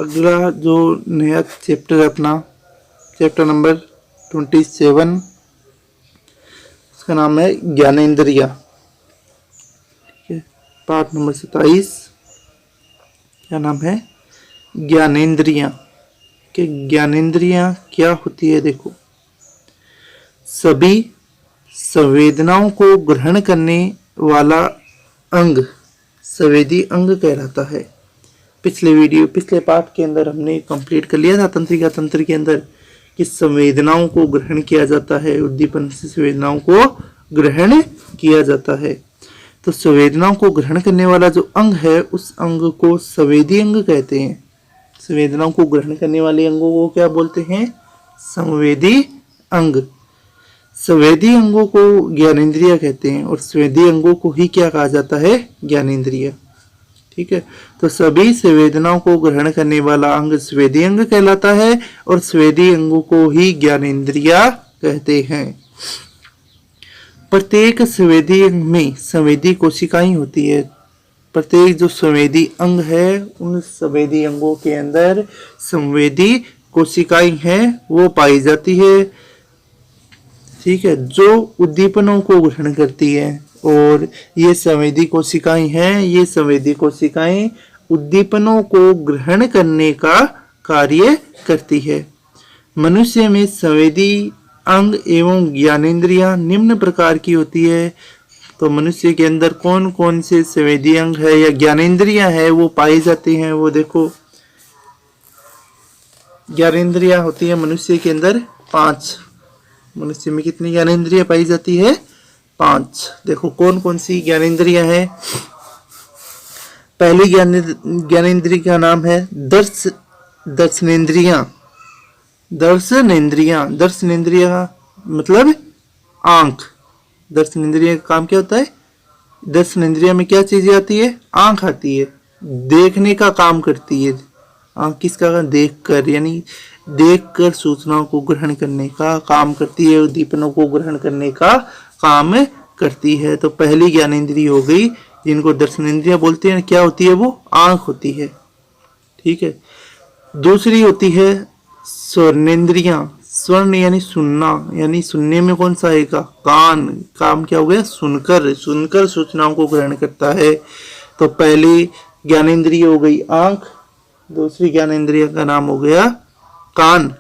अगला जो नया चैप्टर है अपना, चैप्टर नंबर 27, इसका नाम है ज्ञानेंद्रिया। ठीक है, पार्ट नंबर 27, क्या नाम है? ज्ञानेंद्रियां। कि ज्ञानेंद्रियां क्या होती है? देखो, सभी संवेदनाओं को ग्रहण करने वाला अंग संवेदी अंग कहलाता है। पिछले पार्ट के अंदर हमने कंप्लीट कर लिया था तंत्रिका तंत्र के अंदर कि संवेदनाओं को ग्रहण किया जाता है, उद्दीपन से संवेदनाओं को ग्रहण किया जाता है। तो संवेदनाओं को ग्रहण करने वाला जो अंग है उस अंग को संवेदी अंग कहते हैं। संवेदनाओं को ग्रहण करने वाले अंगों को क्या बोलते हैं? संवेदी अंग। संवेदी अंगों को ज्ञानेंद्रिय कहते हैं और संवेदी अंगों को ही क्या कहा जाता है? ज्ञानेंद्रिय। ठीक है, तो सभी संवेदनाओं को ग्रहण करने वाला अंग संवेदी अंग कहलाता है और संवेदी अंगों को ही ज्ञानेंद्रिय कहते हैं। प्रत्येक संवेदी अंग में संवेदी कोशिकाएं होती है। प्रत्येक जो संवेदी अंग है उन संवेदी अंगों के अंदर संवेदी कोशिकाएं हैं वो पाई जाती है। ठीक है, जो उद्दीपनों को ग्रहण करती है और ये संवेदी कोशिकाएं हैं, ये संवेदी कोशिकाएं उद्दीपनों को ग्रहण करने का कार्य करती है। मनुष्य में संवेदी अंग एवं ज्ञानेंद्रियां निम्न प्रकार की होती है। तो मनुष्य के अंदर कौन कौन से संवेदी अंग है या ज्ञानेंद्रियां है वो पाई जाती हैं, वो देखो। ज्ञानेंद्रियां होती है मनुष्य के अंदर 5। मनुष्य में कितनी ज्ञानेंद्रियां पाई जाती है? 5। देखो कौन कौन सी ज्ञानेंद्रियां है। पहली ज्ञानेंद्रिय का नाम है दर्शनेंद्रियां। दर्शनेंद्रियां मतलब आंख। दर्शनेंद्रिय का काम क्या होता है? दर्शनेंद्रिय में क्या चीजें आती है? आंख आती है, देखने का काम करती है। आंख किसका? देखकर, यानी देखकर सूचनाओं को ग्रहण करने का काम करती है, उद्दीपनों को ग्रहण करने का काम करती है। तो पहली ज्ञानेंद्रिय हो गई जिनको दर्शनेंद्रिय बोलते हैं। क्या होती है? वो आंख होती है। ठीक है, दूसरी होती है स्वर्णेंद्रियां। स्वर्ण यानी सुनना, यानी सुनने में कौन सा आएगा? कान। काम क्या हो गया? सुनकर सूचनाओं को ग्रहण करता है। तो पहली ज्ञानेंद्रिय हो गई आंख, दूसरी ज्ञानेंद्रिय का नाम हो गया कान।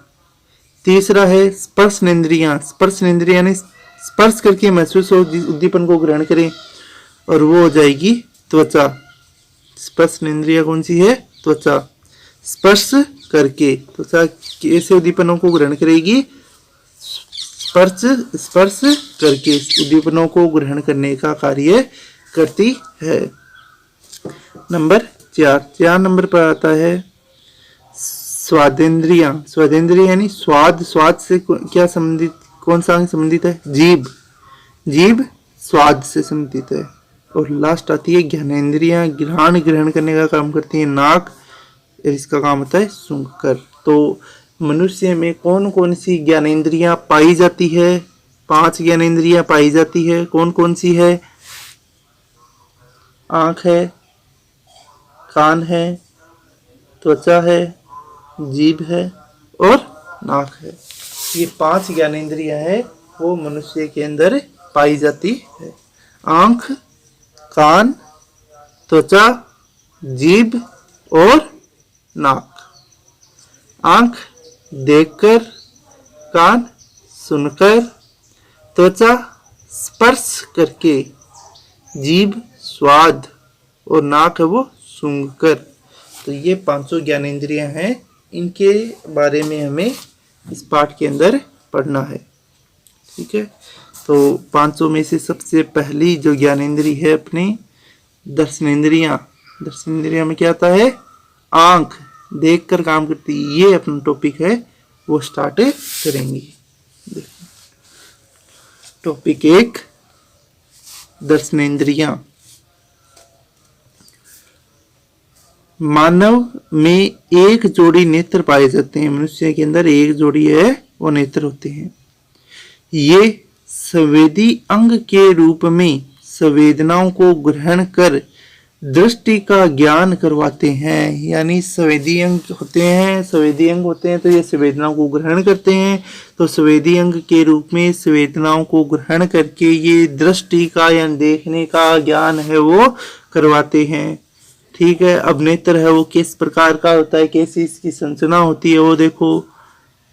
तीसरा है स्पर्शनेंद्रियां। स्पर्शनेंद्रिय यानी स्पर्श करके महसूस हो उद्दीपन को ग्रहण करें, और वो हो जाएगी त्वचा। स्पर्शनेंद्रिय कौन सी है? त्वचा। स्पर्श करके त्वचा कैसे उद्दीपनों को ग्रहण करेगी? स्पर्श करके उद्दीपनों को ग्रहण करने का कार्य करती है। नंबर 4 नंबर पर आता है स्वादेंद्रियां। स्वादेंद्रिय यानी स्वाद। स्वाद से क्या संबंधित, कौन सा अंग संबंधित है? जीभ स्वाद से संबंधित है। और लास्ट आती है ज्ञानेंद्रियां। घ्राण ग्रहण करने का काम करती है। नाक, इसका काम होता है सूंघकर। तो मनुष्य में कौन कौन सी ज्ञानेंद्रियां पाई जाती है? 5 ज्ञानेंद्रियां पाई जाती है। कौन कौन सी है? आंख है, कान है, त्वचा है, जीभ है और नाक है। ये 5 ज्ञानेंद्रियां है वो मनुष्य के अंदर पाई जाती है। आंख, कान, त्वचा, जीभ और नाक। आंख देखकर, कान सुनकर, त्वचा स्पर्श करके, जीभ स्वाद और नाक है वो सूंघकर। तो ये 5 ज्ञानेंद्रियां हैं। इनके बारे में हमें इस पाठ के अंदर पढ़ना है। ठीक है, तो 5 में से सबसे पहली जो ज्ञानेंद्रिय है अपनी दर्शनेंद्रियां। दर्शनेंद्रिया में क्या आता है? आंख, देखकर काम करती है। ये अपना टॉपिक है वो स्टार्ट करेंगे। टॉपिक 1 दर्शनेंद्रियां। मानव में एक जोड़ी नेत्र पाए जाते हैं। मनुष्य के अंदर एक जोड़ी है वो नेत्र होते हैं। ये संवेदी अंग के रूप में संवेदनाओं को ग्रहण कर दृष्टि का ज्ञान करवाते हैं, यानी संवेदी अंग होते हैं, संवेदी अंग होते हैं तो ये संवेदनाओं को ग्रहण करते हैं, तो संवेदी अंग के रूप में संवेदनाओं को ग्रहण करके ये दृष्टि का यानी देखने का ज्ञान है वो करवाते हैं। ठीक है, अब नेत्र है वो किस प्रकार का होता है, कैसी इसकी संरचना होती है वो देखो।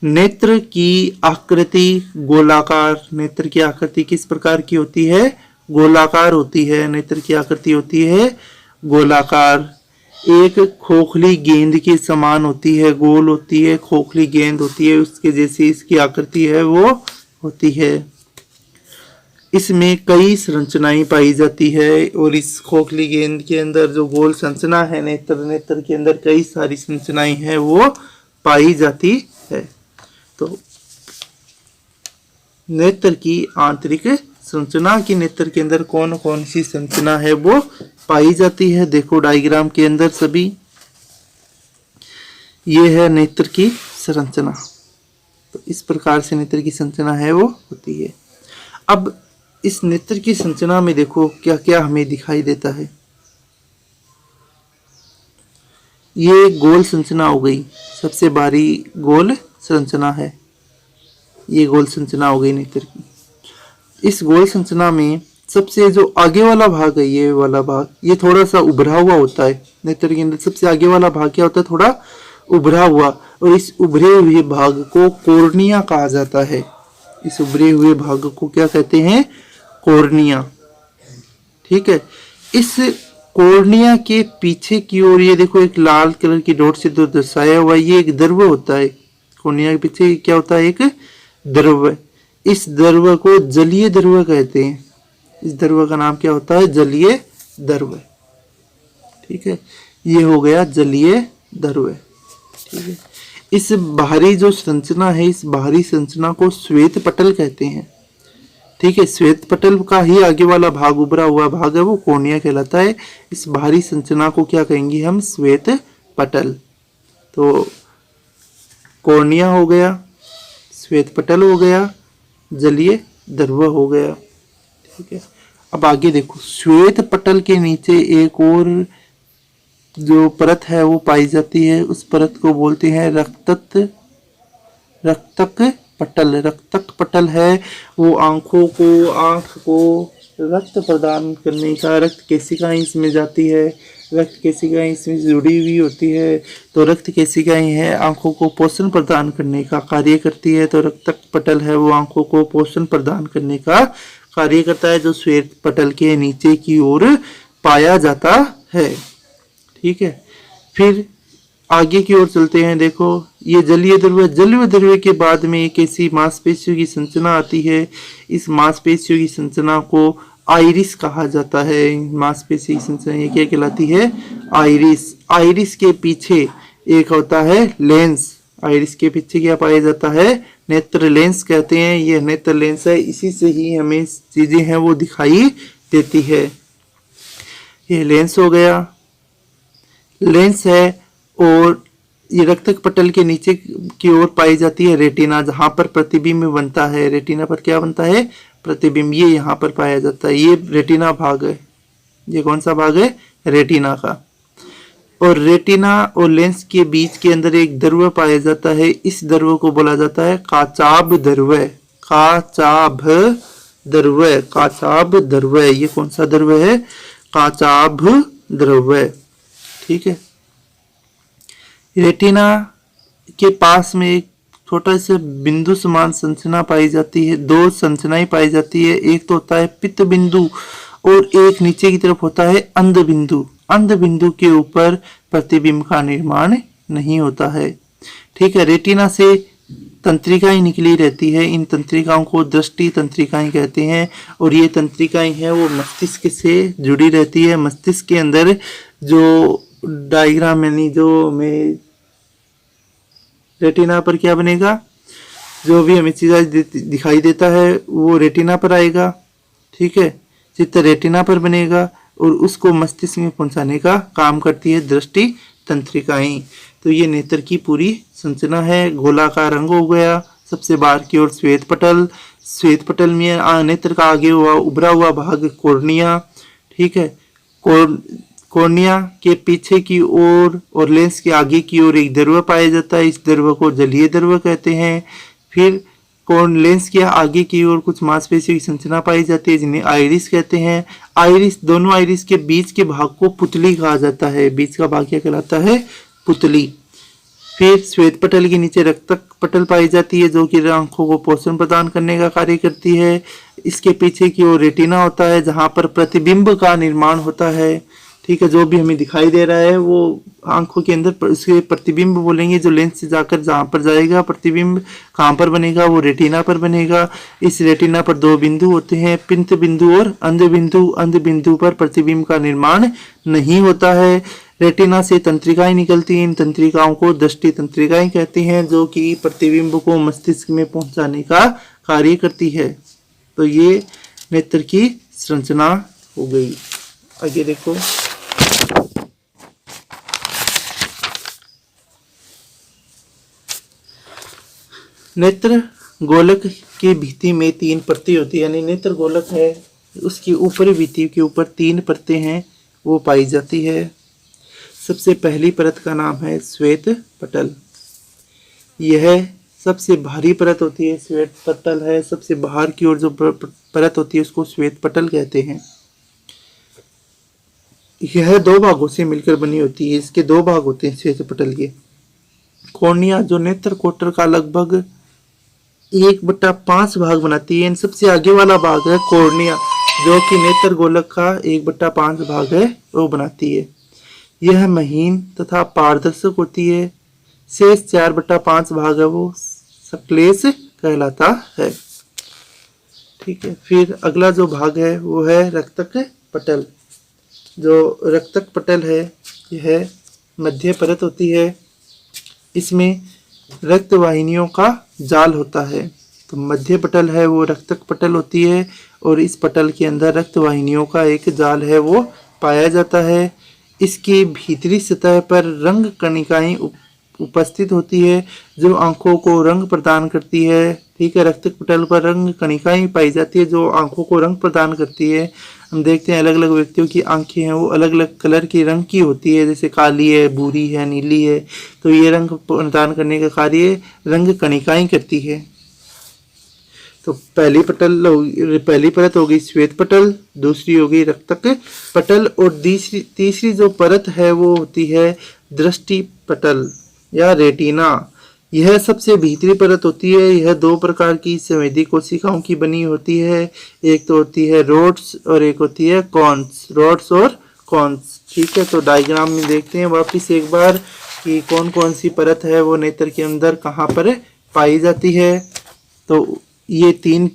नेत्र की आकृति गोलाकार, नेत्र की आकृति किस प्रकार की होती है, गोलाकार होती है, नेत्र की आकृति होती है गोलाकार, एक खोखली गेंद के समान होती है, गोल होती है, खोखली गेंद होती है, उसके जैसी इसकी आकृति है वो होती है। इसमें कई संरचनाएं पाई जाती है और इस खोखली गेंद के अंदर जो गोल संरचना है नेत्र के अंदर कई सारी संरचनाएं हैं वो पाई जाती है। तो नेत्र की आंतरिक संरचना की नेत्र के अंदर कौन कौन सी संरचना है वो पाई जाती है, देखो डायग्राम के अंदर सभी, ये है नेत्र की संरचना। तो इस प्रकार से नेत्र की संरचना है वो होती है। अब इस नेत्र की संरचना में देखो क्या क्या हमें दिखाई देता है। ये गोल संरचना हो गई, सबसे बाहरी गोल संरचना है, ये गोल संरचना हो गई नेत्र की। इस गोल संरचना में सबसे जो आगे वाला भाग है, ये वाला भाग, ये थोड़ा सा उभरा हुआ होता है। नेत्र के अंदर सबसे आगे वाला भाग क्या होता है, थोड़ा उभरा हुआ, और इस उभरे हुए भाग को कॉर्निया कहा जाता है। इस उभरे हुए भाग को क्या कहते हैं, कॉर्निया। ठीक है, इस कॉर्निया के पीछे की ओर ये देखो एक लाल कलर की डॉट से जो दर्शाया हुआ, ये एक द्रव होता है। कॉर्निया के पीछे क्या होता है, एक द्रव। इस द्रव को जलीय द्रव कहते हैं। इस द्रव का नाम क्या होता है, जलीय द्रव। ठीक है, ये हो गया जलीय द्रव। ठीक है, इस बाहरी जो संरचना है, इस बाहरी संरचना को श्वेत पटल कहते हैं। ठीक है, श्वेत पटल का ही आगे वाला भाग, उभरा हुआ भाग है वो कॉर्निया कहलाता है। इस बाहरी संरचना को क्या कहेंगे हम, श्वेत पटल। तो कॉर्निया हो गया, श्वेत पटल हो गया, जलीय द्रव हो गया। ठीक है, अब आगे देखो, श्वेत पटल के नीचे एक और जो परत है वो पाई जाती है, उस परत को बोलते हैं रक्तक पटल। रक्तक पटल है वो आंख को रक्त प्रदान करने का, रक्त केशिकाएं इसमें जाती है, रक्त केशिकाएं इसमें जुड़ी हुई होती है। तो रक्त केशिकाएं है आंखों को पोषण प्रदान करने का कार्य करती है। तो रक्तक पटल है वो आंखों को पोषण प्रदान करने का कार्य करता है, जो श्वेत पटल के नीचे की ओर पाया जाता है। ठीक है, फिर आगे की ओर चलते हैं। देखो ये जलीय द्रव्य, जलीय द्रव्य के बाद में एक ऐसी मांसपेशियों की संरचना आती है। इस मांसपेशियों की संरचना को आइरिस कहा जाता है। मांसपेशी की संरचना ये क्या कहलाती है, आइरिस। आइरिस के पीछे एक होता है लेंस। आइरिस के पीछे क्या पाया जाता है, नेत्र लेंस कहते हैं। ये नेत्र लेंस है, इसी से ही हमें चीजें हैं वो दिखाई देती है। ये लेंस हो गया, लेंस है। और ये रक्तक पटल के नीचे की ओर पाई जाती है रेटिना, जहां पर प्रतिबिंब बनता है। रेटिना पर क्या बनता है, प्रतिबिंब। ये यहाँ पर पाया जाता है, ये रेटिना भाग है। ये कौन सा भाग है, रेटिना का। और रेटिना और लेंस के बीच के अंदर एक द्रव्य पाया जाता है। इस द्रव्य को बोला जाता है काचाभ द्रव्य। काचाभ द्रव्य, काचाभ द्रव्य। ये कौन सा द्रव्य है, काचाभ द्रव्य। ठीक है, रेटिना के पास में एक छोटा सा बिंदु समान संरचना पाई जाती है। दो संरचनाएं पाई जाती है, एक तो होता है पित्त बिंदु और एक नीचे की तरफ होता है अंध बिंदु। अंध बिंदु के ऊपर प्रतिबिंब का निर्माण नहीं होता है। ठीक है, रेटिना से तंत्रिकाएं निकली रहती है। इन तंत्रिकाओं को दृष्टि तंत्रिकाएं कहते हैं। और ये तंत्रिकाएं हैं वो मस्तिष्क से जुड़ी रहती है। मस्तिष्क के अंदर जो डायग्राम यानी जो हमें रेटिना पर क्या बनेगा, जो भी हमें चीज दिखाई देता है वो रेटिना पर आएगा। ठीक है, चित्र रेटिना पर बनेगा और उसको मस्तिष्क में पहुंचाने का काम करती है दृष्टि तंत्रिकाएं। तो ये नेत्र की पूरी संरचना है। गोलाकार रंग हो गया, सबसे बाहर की ओर श्वेत पटल, श्वेत पटल में नेत्र का आगे हुआ उभरा हुआ भाग कॉर्निया। ठीक है, कॉर्निया के पीछे की ओर और लेंस के आगे की ओर एक द्रव्य पाया जाता है, इस द्रव्य को जलीय द्रव्य कहते हैं। फिर लेंस के आगे की ओर कुछ मांसपेशियों की संरचना पाई जाती है जिन्हें आइरिस कहते हैं। दोनों आइरिस के बीच के भाग को पुतली कहा जाता है। बीच का भाग क्या कहलाता है? पुतली। फिर श्वेत पटल के नीचे रक्तक पटल पाई जाती है जो कि आंखों को पोषण प्रदान करने का कार्य करती है। इसके पीछे की ओर रेटिना होता है जहां पर प्रतिबिंब का निर्माण होता है। ठीक है, जो भी हमें दिखाई दे रहा है वो आंखों के अंदर उसके प्रतिबिंब बोलेंगे, जो लेंस से जाकर जहां पर जाएगा प्रतिबिंब कहां पर बनेगा? वो रेटिना पर बनेगा। इस रेटिना पर दो बिंदु होते हैं, पिंत बिंदु और अंध बिंदु। अंध बिंदु पर प्रतिबिंब का निर्माण नहीं होता है। रेटिना से तंत्रिकाएं निकलती हैं, इन तंत्रिकाओं को दृष्टि तंत्रिकाएं कहते हैं जो कि प्रतिबिंब को मस्तिष्क में पहुंचाने का कार्य करती है। तो ये नेत्र की संरचना हो गई। आगे देखो, नेत्र गोलक की भित्ति में 3 परतें होती है, यानी नेत्र गोलक है उसकी ऊपरी भित्ति के ऊपर 3 परतें हैं वो पाई जाती है। सबसे पहली परत का नाम है श्वेत पटल। यह सबसे भारी परत होती है, श्वेत पटल है। सबसे बाहर की ओर जो परत होती है उसको श्वेत पटल कहते हैं। यह 2 भागों से मिलकर बनी होती है। इसके 2 भाग होते हैं श्वेत पटल के। कॉर्निया जो नेत्र कोटर का लगभग 1/5 भाग बनाती है। इन सबसे आगे वाला भाग है कॉर्निया जो कि नेत्र गोलक का 1/5 भाग है वो बनाती है। यह महीन तथा पारदर्शक होती है। शेष 4/5 भाग है वो सक्लेश कहलाता है। ठीक है, फिर अगला जो भाग है वो है रक्तक पटल। जो रक्तक पटल है यह मध्य परत होती है। इसमें रक्त वाहिनियों का जाल होता है। तो मध्य पटल है वो रक्तक पटल होती है और इस पटल के अंदर रक्त वाहिनियों का एक जाल है वो पाया जाता है। इसकी भीतरी सतह पर रंग कणिकाएं उपस्थित होती है जो आंखों को रंग प्रदान करती है। ठीक है, रक्तक पटल पर रंग कणिकाएं पाई जाती है जो आंखों को रंग प्रदान करती है। हम देखते हैं अलग अलग व्यक्तियों की आंखें हैं वो अलग अलग कलर की रंग की होती है, जैसे काली है, भूरी है, नीली है। तो ये रंग प्रदान करने का कार्य रंग कणिकाएं करती है। तो पहली परत होगी श्वेत पटल, दूसरी होगी रक्तक पटल और तीसरी जो परत है वो होती है दृष्टि पटल या रेटिना। यह सबसे भीतरी परत होती है। यह 2 प्रकार की संवेदी कोशिकाओं की बनी होती है। एक तो होती है रोड्स और एक होती है कॉन्स। रोड्स और कॉन्स। ठीक है, तो डायग्राम में देखते हैं वापिस एक बार कि कौन कौन सी परत है वो नेत्र के अंदर कहाँ पर पाई जाती है। तो ये 3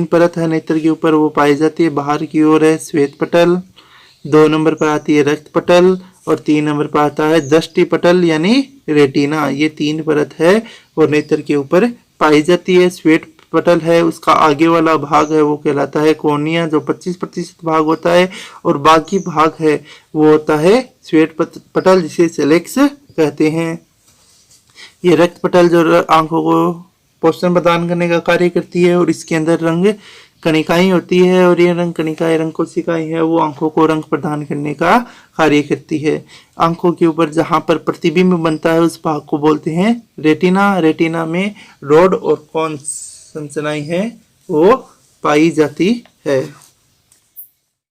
परत है नेत्र के ऊपर वो पाई जाती है। बाहर की ओर है श्वेत पटल, 2 नंबर पर आती है रक्त पटल और 3 नंबर पर आता है दृष्टि पटल यानी रेटिना। ये 3 परत है और नेत्र के ऊपर पाई जाती है। श्वेत पटल है उसका आगे वाला भाग है वो कहलाता है कॉर्निया जो 25% भाग होता है और बाकी भाग है वो होता है श्वेत पटल जिसे सेलेक्स कहते हैं। ये रक्त पटल जो आंखों को पोषण प्रदान करने का कार्य करती है और इसके अंदर रंग कणिकाएं होती है और ये रंग कणिकाएं रंग कोशिकाएं है वो आंखों को रंग प्रदान करने का कार्य करती है। आंखों के ऊपर जहां पर प्रतिबिंब बनता है उस भाग को बोलते हैं रेटिना। रेटिना में रोड और कॉन्स संरचनाएं हैं वो पाई जाती है।